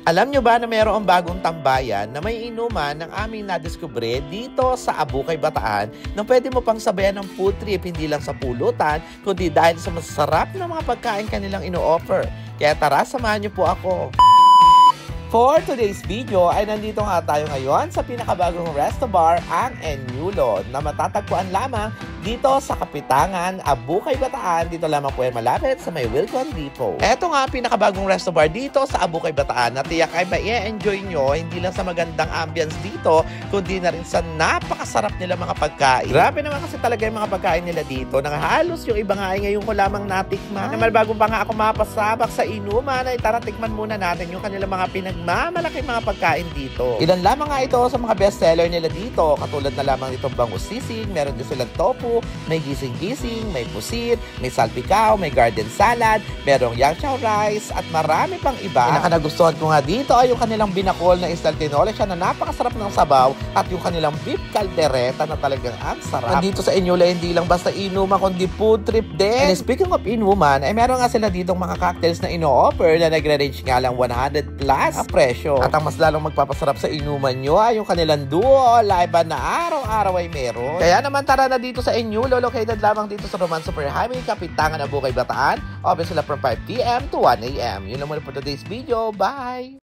Alam nyo ba na mayroong bagong tambayan na may inuman ng aming nadiskubre dito sa Abukay, Bataan na pwede mo pang sabayan ng food trip hindi lang sa pulutan kundi dahil sa masarap na mga pagkain kanilang ino-offer. Kaya tara, samahan nyo po ako. For today's video ay nandito nga tayo ngayon sa pinakabagong resto bar, ang Enyulo, na matatagpuan lamang dito sa Kapitangan, Abukay, Bataan. Dito lamang po ay malapit sa may Wilcon Depot. Eto nga pinakabagong resto bar dito sa Abukay, Bataan na tiyak ay ma-enjoy nyo hindi lang sa magandang ambience dito kundi na rin sa napakasarap nila mga pagkain. Grabe naman kasi talaga yung mga pagkain nila dito nang halos yung iba nga ay ngayon ko lamang natikman. Naman bago pa nga ako mapasabak sa inuman ay tara tikman muna natin yung kanilang mga pinagmamalaki mga pagkain dito. Ilan lamang nga ito sa mga bestseller nila dito, katulad na lamang itong bangus sisig, meron din silang tofu, may gising-gising, may pusit, may salpikaw, may garden salad, merong yang chow rice, at marami pang iba. Ang nagustuhan ko nga dito ay yung kanilang binakol na isdal tinola siya na napakasarap ng sabaw at yung kanilang beef caldereta na talagang ang sarap. Nandito sa Enyulo hindi lang basta inuman kundi food trip din. And speaking of inuman, ay meron nga sila ditong mga cocktails na ino-offer na nagre-range nga lang 100 plus ang presyo. At ang mas lalong magpapasarap sa inuman nyo ay yung kanilang duo live na araw-araw ay meron. Kaya naman tara na dito sa Enyulo, located lamang dito sa Roman Super Highway, Kapitangan, Abukay, Bataan. Open sila from 5 PM to 1 AM. Yun lang muna for today's video. Bye!